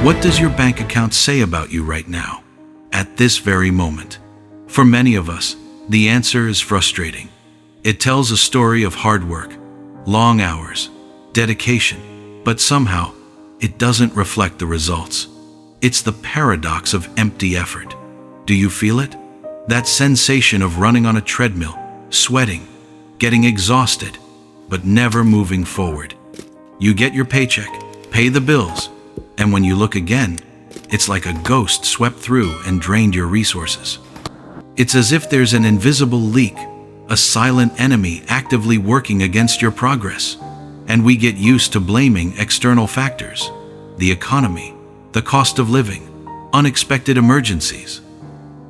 What does your bank account say about you right now, at this very moment? For many of us, the answer is frustrating. It tells a story of hard work, long hours, dedication, but somehow it doesn't reflect the results. It's the paradox of empty effort. Do you feel it? That sensation of running on a treadmill, sweating, getting exhausted, but never moving forward. You get your paycheck, pay the bills, and when you look again, it's like a ghost swept through and drained your resources. It's as if there's an invisible leak, a silent enemy actively working against your progress. And we get used to blaming external factors, the economy, the cost of living, unexpected emergencies.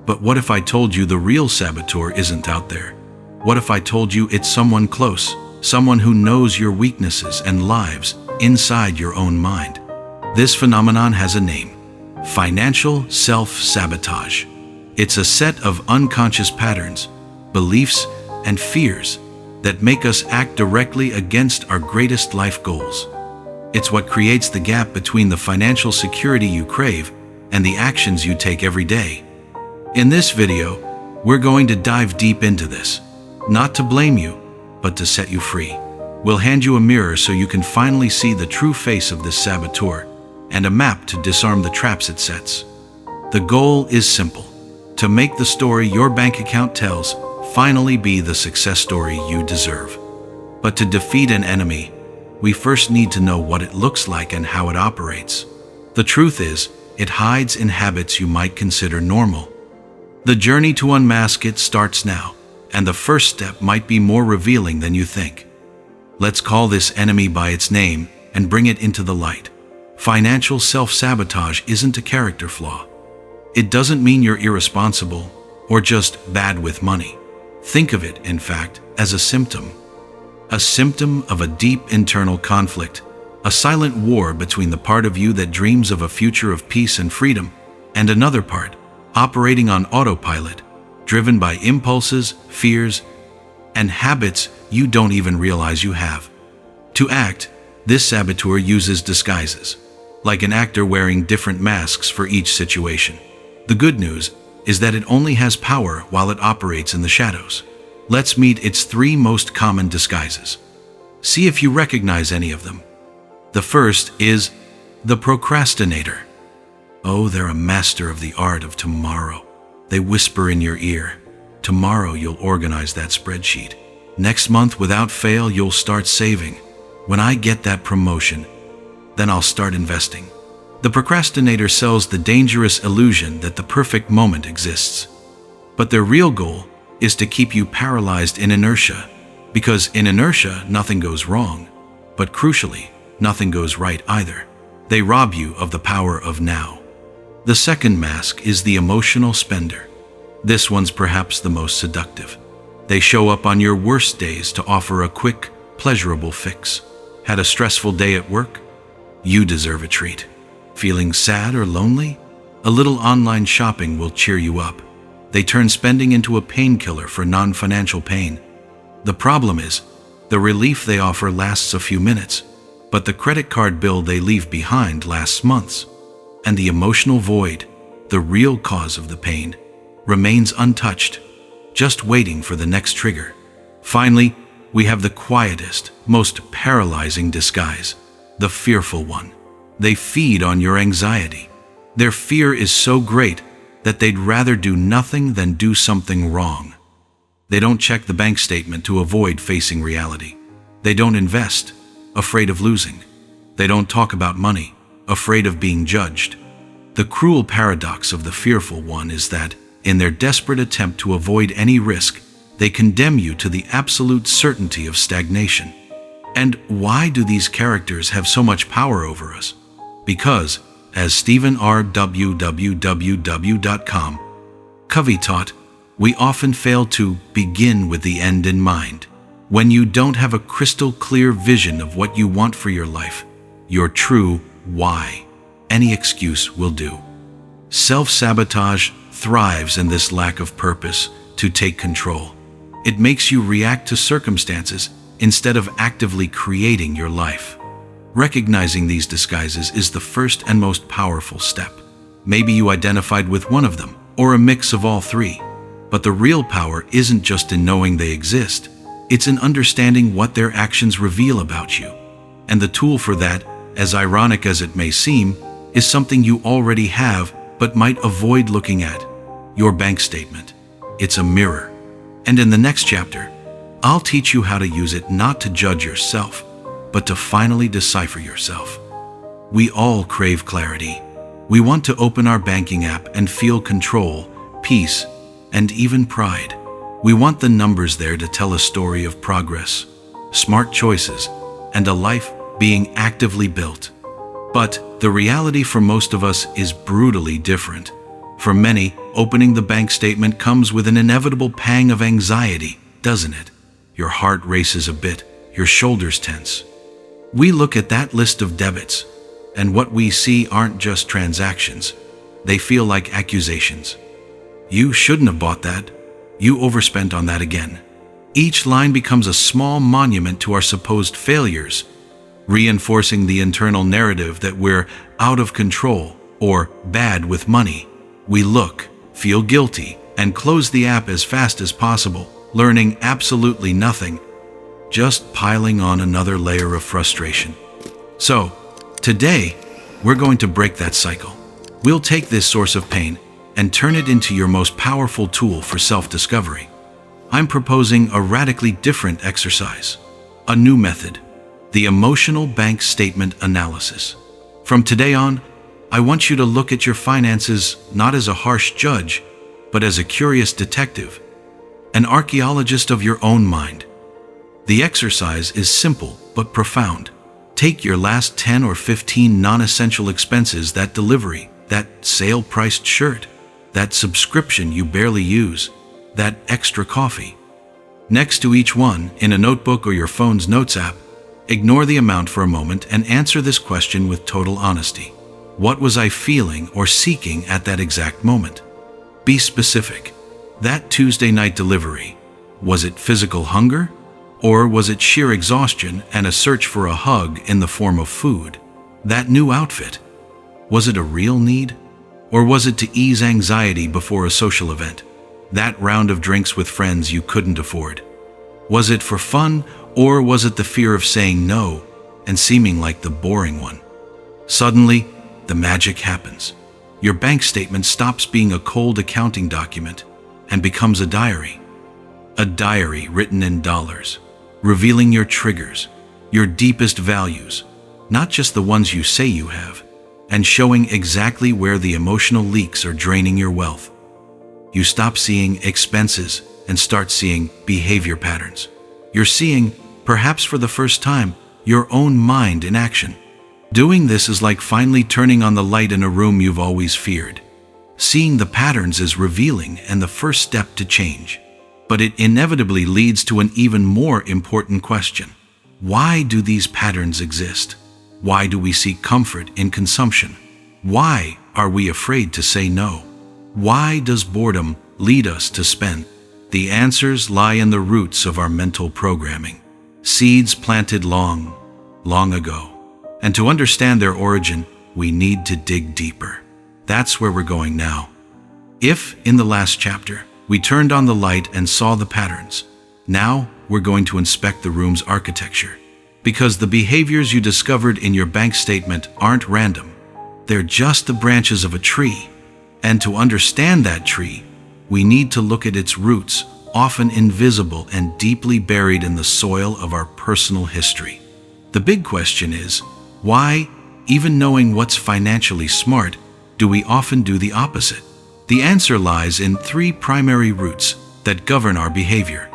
But what if I told you the real saboteur isn't out there? What if I told you it's someone close, someone who knows your weaknesses and lives inside your own mind? This phenomenon has a name: financial self-sabotage. It's a set of unconscious patterns, beliefs, and fears that make us act directly against our greatest life goals. It's what creates the gap between the financial security you crave and the actions you take every day. In this video, we're going to dive deep into this, not to blame you, but to set you free. We'll hand you a mirror so you can finally see the true face of this saboteur, and a map to disarm the traps it sets. The goal is simple: to make the story your bank account tells finally be the success story you deserve. But to defeat an enemy, we first need to know what it looks like and how it operates. The truth is, it hides in habits you might consider normal. The journey to unmask it starts now, and the first step might be more revealing than you think. Let's call this enemy by its name and bring it into the light. Financial self-sabotage isn't a character flaw. It doesn't mean you're irresponsible or just bad with money. Think of it, in fact, as a symptom of a deep internal conflict, a silent war between the part of you that dreams of a future of peace and freedom and another part operating on autopilot, driven by impulses, fears, and habits you don't even realize you have. To act, this saboteur uses disguises, like an actor wearing different masks for each situation. The good news is that it only has power while it operates in the shadows. Let's meet its 3 most common disguises. See if you recognize any of them. The first is the procrastinator. Oh, they're a master of the art of tomorrow. They whisper in your ear, "Tomorrow you'll organize that spreadsheet. Next month, without fail, you'll start saving. When I get that promotion, then I'll start investing." The procrastinator sells the dangerous illusion that the perfect moment exists. But their real goal is to keep you paralyzed in inertia, because in inertia, nothing goes wrong, but crucially, nothing goes right either. They rob you of the power of now. The second mask is the emotional spender. This one's perhaps the most seductive. They show up on your worst days to offer a quick, pleasurable fix. Had a stressful day at work? You deserve a treat. Feeling sad or lonely? A little online shopping will cheer you up. They turn spending into a painkiller for non-financial pain. The problem is, the relief they offer lasts a few minutes, but the credit card bill they leave behind lasts months. And the emotional void, the real cause of the pain, remains untouched, just waiting for the next trigger. Finally, we have the quietest, most paralyzing disguise, the fearful one. They feed on your anxiety. Their fear is so great that they'd rather do nothing than do something wrong. They don't check the bank statement to avoid facing reality. They don't invest, afraid of losing. They don't talk about money, afraid of being judged. The cruel paradox of the fearful one is that, in their desperate attempt to avoid any risk, they condemn you to the absolute certainty of stagnation. And why do these characters have so much power over us? Because, as Stephen www.com Covey taught, we often fail to begin with the end in mind. When you don't have a crystal clear vision of what you want for your life, your true why, any excuse will do. Self-sabotage thrives in this lack of purpose to take control. It makes you react to circumstances instead of actively creating your life. Recognizing these disguises is the first and most powerful step. Maybe you identified with one of them, or a mix of all three. But the real power isn't just in knowing they exist. It's in understanding what their actions reveal about you. And the tool for that, as ironic as it may seem, is something you already have but might avoid looking at: your bank statement. It's a mirror. And in the next chapter, I'll teach you how to use it not to judge yourself, but to finally decipher yourself. We all crave clarity. We want to open our banking app and feel control, peace, and even pride. We want the numbers there to tell a story of progress, smart choices, and a life being actively built. But the reality for most of us is brutally different. For many, opening the bank statement comes with an inevitable pang of anxiety, doesn't it? Your heart races a bit, your shoulders tense. We look at that list of debits, and what we see aren't just transactions. They feel like accusations. You shouldn't have bought that. You overspent on that again. Each line becomes a small monument to our supposed failures, reinforcing the internal narrative that we're out of control or bad with money. We look, feel guilty, and close the app as fast as possible, learning absolutely nothing, just piling on another layer of frustration. So, today, we're going to break that cycle. We'll take this source of pain and turn it into your most powerful tool for self-discovery. I'm proposing a radically different exercise, a new method, the emotional bank statement analysis. From today on, I want you to look at your finances not as a harsh judge, but as a curious detective, an archaeologist of your own mind. The exercise is simple but profound. Take your last 10 or 15 non-essential expenses, that delivery, that sale-priced shirt, that subscription you barely use, that extra coffee. Next to each one, in a notebook or your phone's notes app, ignore the amount for a moment and answer this question with total honesty. What was I feeling or seeking at that exact moment? Be specific. That Tuesday night delivery, was it physical hunger? Or was it sheer exhaustion and a search for a hug in the form of food? That new outfit, was it a real need? Or was it to ease anxiety before a social event? That round of drinks with friends you couldn't afford? Was it for fun, or was it the fear of saying no and seeming like the boring one? Suddenly, the magic happens. Your bank statement stops being a cold accounting document and becomes a diary. A diary written in dollars, revealing your triggers, your deepest values, not just the ones you say you have, and showing exactly where the emotional leaks are draining your wealth. You stop seeing expenses and start seeing behavior patterns. You're seeing, perhaps for the first time, your own mind in action. Doing this is like finally turning on the light in a room you've always feared. Seeing the patterns is revealing and the first step to change. But it inevitably leads to an even more important question. Why do these patterns exist? Why do we seek comfort in consumption? Why are we afraid to say no? Why does boredom lead us to spend? The answers lie in the roots of our mental programming, seeds planted long, long ago. And to understand their origin, we need to dig deeper. That's where we're going now. If, in the last chapter, we turned on the light and saw the patterns, now we're going to inspect the room's architecture. Because the behaviors you discovered in your bank statement aren't random. They're just the branches of a tree. And to understand that tree, we need to look at its roots, often invisible and deeply buried in the soil of our personal history. The big question is, why, even knowing what's financially smart, do we often do the opposite? The answer lies in three primary roots that govern our behavior.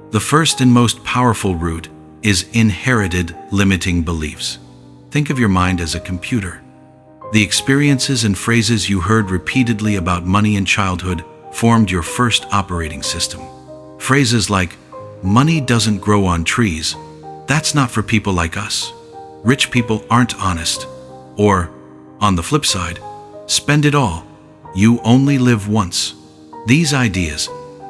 The first and most powerful root is inherited limiting beliefs. Think of your mind as a computer. The experiences and phrases you heard repeatedly about money in childhood formed your first operating system. Phrases like, money doesn't grow on trees, that's not for people like us, rich people aren't honest, or, on the flip side, spend it all, you only live once. These ideas,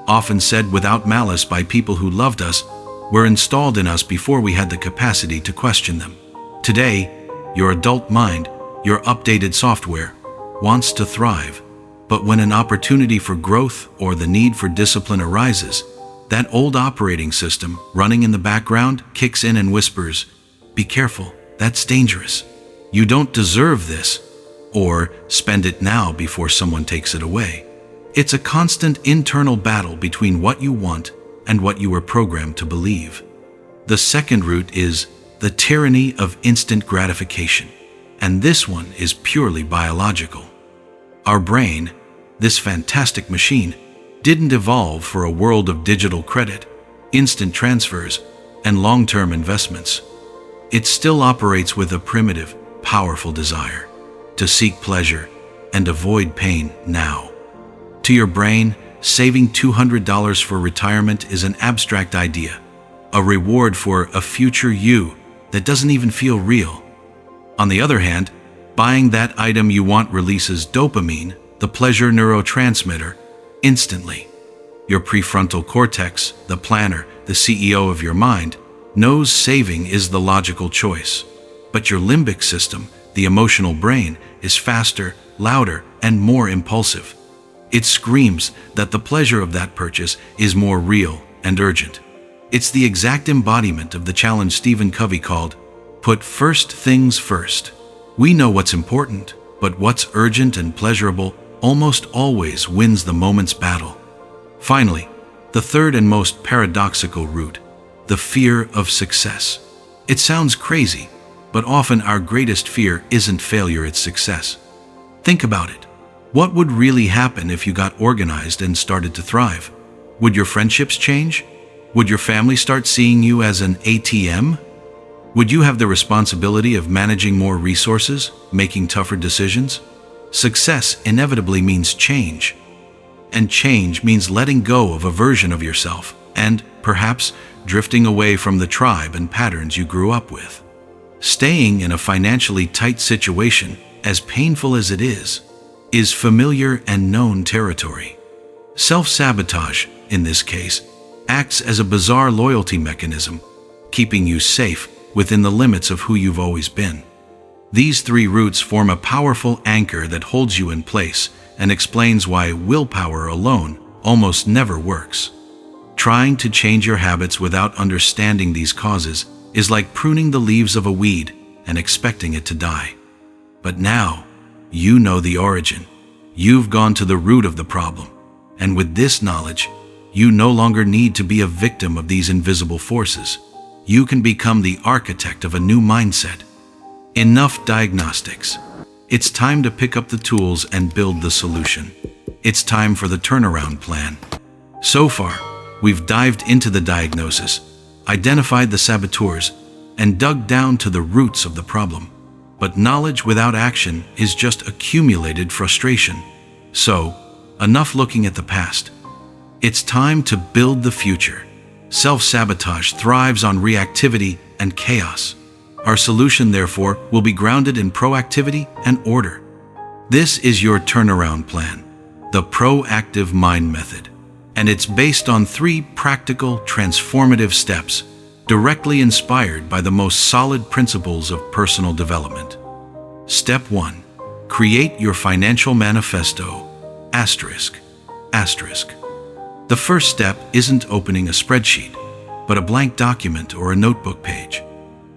often said without malice by people who loved us, were installed in us before we had the capacity to question them. Today, Your adult mind, your updated software, wants to thrive. But when an opportunity for growth or the need for discipline arises, that old operating system running in the background kicks in and whispers, "Be careful, that's dangerous. You don't deserve this," or "Spend it now before someone takes it away." It's a constant internal battle between what you want and what you were programmed to believe. The second route is the tyranny of instant gratification, and this one is purely biological. Our brain, this fantastic machine, didn't evolve for a world of digital credit, instant transfers, and long-term investments. It still operates with a primitive, powerful desire to seek pleasure and avoid pain now. To your brain, saving $200 for retirement is an abstract idea, a reward for a future you that doesn't even feel real. On the other hand, buying that item you want releases dopamine, the pleasure neurotransmitter, instantly. Your prefrontal cortex, the planner, the CEO of your mind, knows saving is the logical choice. But your limbic system, the emotional brain, is faster, louder, and more impulsive. It screams that the pleasure of that purchase is more real and urgent. It's the exact embodiment of the challenge Stephen Covey called, "Put first things first." We know what's important, but what's urgent and pleasurable almost always wins the moment's battle. Finally, the third and most paradoxical route, the fear of success. It sounds crazy, but often our greatest fear isn't failure, it's success. Think about it. What would really happen if you got organized and started to thrive? Would your friendships change? Would your family start seeing you as an ATM? Would you have the responsibility of managing more resources, making tougher decisions? Success inevitably means change. And change means letting go of a version of yourself and, perhaps, drifting away from the tribe and patterns you grew up with. Staying in a financially tight situation, as painful as it is familiar and known territory. Self-sabotage, in this case, acts as a bizarre loyalty mechanism, keeping you safe within the limits of who you've always been. These three roots form a powerful anchor that holds you in place and explains why willpower alone almost never works. Trying to change your habits without understanding these causes is like pruning the leaves of a weed and expecting it to die. But now, you know the origin. You've gone to the root of the problem. And with this knowledge, you no longer need to be a victim of these invisible forces. You can become the architect of a new mindset. Enough diagnostics. It's time to pick up the tools and build the solution. It's time for the turnaround plan. So far, we've dived into the diagnosis, identified the saboteurs, and dug down to the roots of the problem. But knowledge without action is just accumulated frustration. So, enough looking at the past. It's time to build the future. Self-sabotage thrives on reactivity and chaos. Our solution, therefore, will be grounded in proactivity and order. This is your turnaround plan, the proactive mind method. And it's based on 3 practical, transformative steps, directly inspired by the most solid principles of personal development. Step 1. Create your financial manifesto. Asterisk. The first step isn't opening a spreadsheet, but a blank document or a notebook page.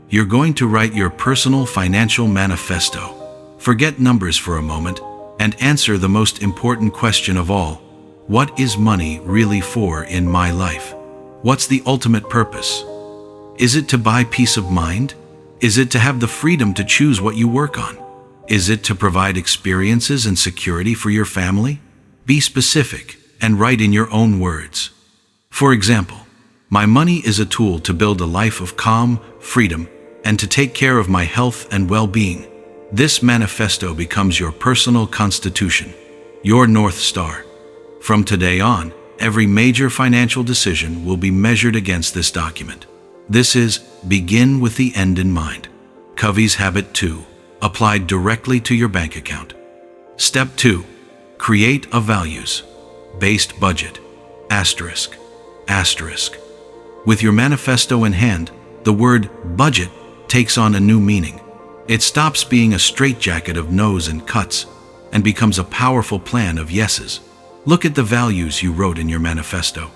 You're going to write your personal financial manifesto. Forget numbers for a moment and answer the most important question of all. What is money really for in my life? What's the ultimate purpose? Is it to buy peace of mind? Is it to have the freedom to choose what you work on? Is it to provide experiences and security for your family? Be specific and write in your own words. For example, my money is a tool to build a life of calm, freedom, and to take care of my health and well-being. This manifesto becomes your personal constitution, your North Star. From today on, every major financial decision will be measured against this document. This is begin with the end in mind. Covey's Habit 2, applied directly to your bank account. Step 2, create a values-based budget. Asterisk. With your manifesto in hand, the word budget takes on a new meaning. It stops being a straitjacket of no's and cuts and becomes a powerful plan of yeses. Look at the values you wrote in your manifesto.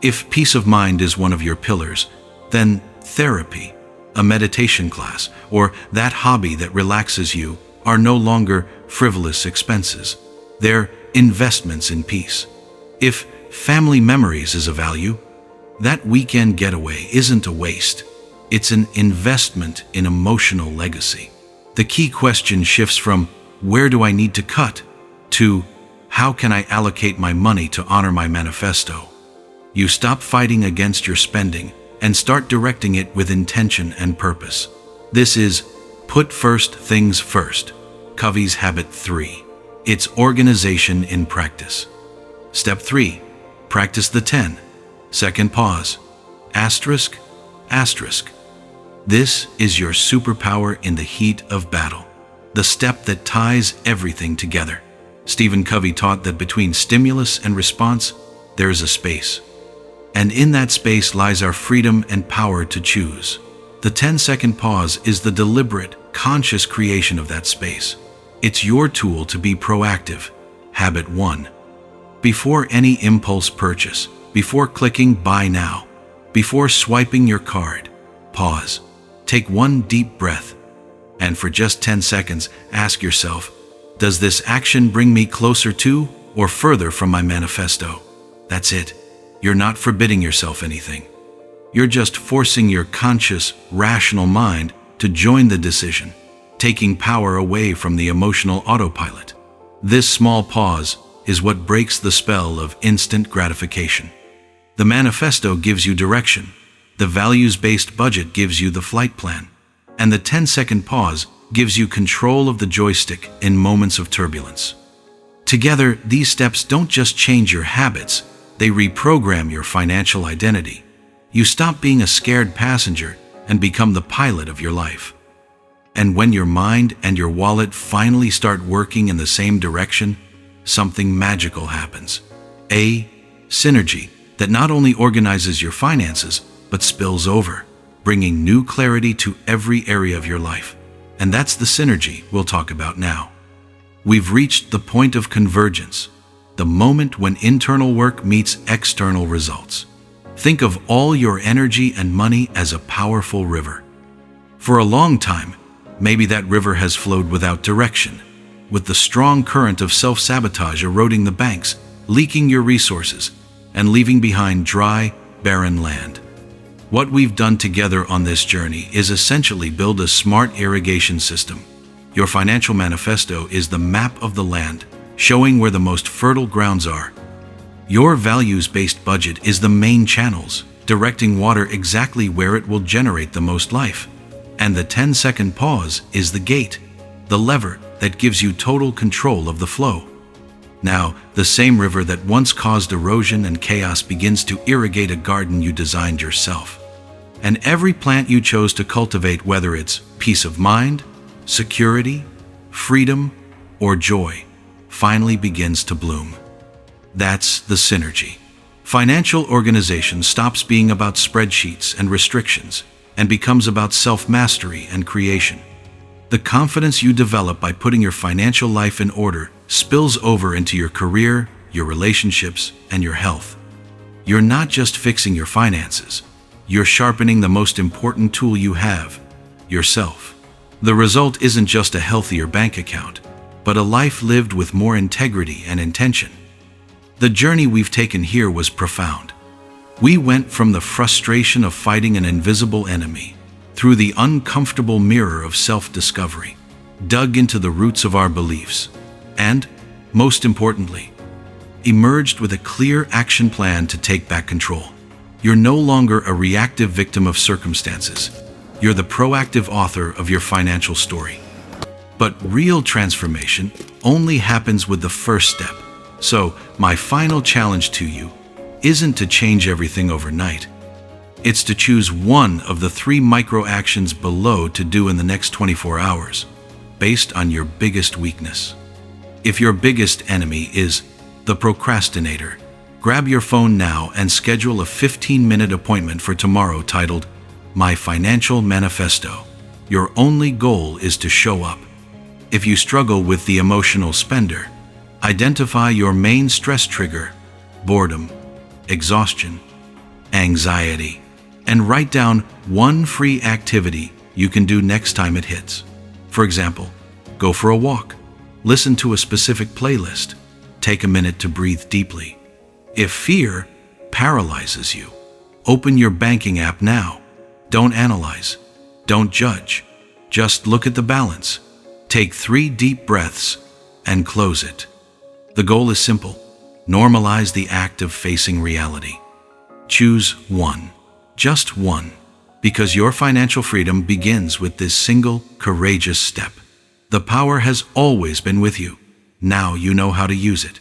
If peace of mind is one of your pillars, then therapy, a meditation class, or that hobby that relaxes you are no longer frivolous expenses. They're investments in peace. If family memories is a value, that weekend getaway isn't a waste. It's an investment in emotional legacy. The key question shifts from where do I need to cut to how can I allocate my money to honor my manifesto? You stop fighting against your spending and start directing it with intention and purpose. This is put first things first. Covey's Habit 3. It's organization in practice. Step 3. Practice the 10. Second pause. Asterisk, asterisk. This is your superpower in the heat of battle. The step that ties everything together. Stephen Covey taught that between stimulus and response, there is a space. And in that space lies our freedom and power to choose. The 10-second pause is the deliberate, conscious creation of that space. It's your tool to be proactive. Habit 1. Before any impulse purchase, before clicking buy now, before swiping your card, pause. Take one deep breath. And for just 10 seconds, ask yourself, does this action bring me closer to or further from my manifesto? That's it. You're not forbidding yourself anything. You're just forcing your conscious, rational mind to join the decision, taking power away from the emotional autopilot. This small pause is what breaks the spell of instant gratification. The manifesto gives you direction. The values-based budget gives you the flight plan. And the 10-second pause gives you control of the joystick in moments of turbulence. Together, these steps don't just change your habits, they reprogram your financial identity. You stop being a scared passenger and become the pilot of your life. And when your mind and your wallet finally start working in the same direction, something magical happens. A synergy that not only organizes your finances, but spills over, bringing new clarity to every area of your life. And that's the synergy we'll talk about now. We've reached the point of convergence, the moment when internal work meets external results. Think of all your energy and money as a powerful river. For a long time, maybe that river has flowed without direction, with the strong current of self-sabotage eroding the banks, leaking your resources, and leaving behind dry, barren land. What we've done together on this journey is essentially build a smart irrigation system. Your financial manifesto is the map of the land, showing where the most fertile grounds are. Your values-based budget is the main channels, directing water exactly where it will generate the most life. And the 10-second pause is the gate, the lever that gives you total control of the flow. Now, the same river that once caused erosion and chaos begins to irrigate a garden you designed yourself. And every plant you chose to cultivate, whether it's peace of mind, security, freedom, or joy, finally begins to bloom. That's the synergy. Financial organization stops being about spreadsheets and restrictions and becomes about self-mastery and creation. The confidence you develop by putting your financial life in order spills over into your career, your relationships, and your health. You're not just fixing your finances. You're sharpening the most important tool you have, yourself. The result isn't just a healthier bank account, but a life lived with more integrity and intention. The journey we've taken here was profound. We went from the frustration of fighting an invisible enemy, through the uncomfortable mirror of self-discovery, dug into the roots of our beliefs, and, most importantly, emerged with a clear action plan to take back control. You're no longer a reactive victim of circumstances. You're the proactive author of your financial story. But real transformation only happens with the first step. So, my final challenge to you isn't to change everything overnight. It's to choose one of the 3 micro actions below to do in the next 24 hours, based on your biggest weakness. If your biggest enemy is the procrastinator, grab your phone now and schedule a 15-minute appointment for tomorrow titled My Financial Manifesto. Your only goal is to show up. If you struggle with the emotional spender, identify your main stress trigger: boredom, exhaustion, anxiety, and write down one free activity you can do next time it hits. For example, go for a walk, listen to a specific playlist, take a minute to breathe deeply. If fear paralyzes you, open your banking app now. Don't analyze, don't judge, just look at the balance. Take 3 deep breaths and close it. The goal is simple: normalize the act of facing reality. Choose one, just one, because your financial freedom begins with this single, courageous step. The power has always been with you. Now you know how to use it.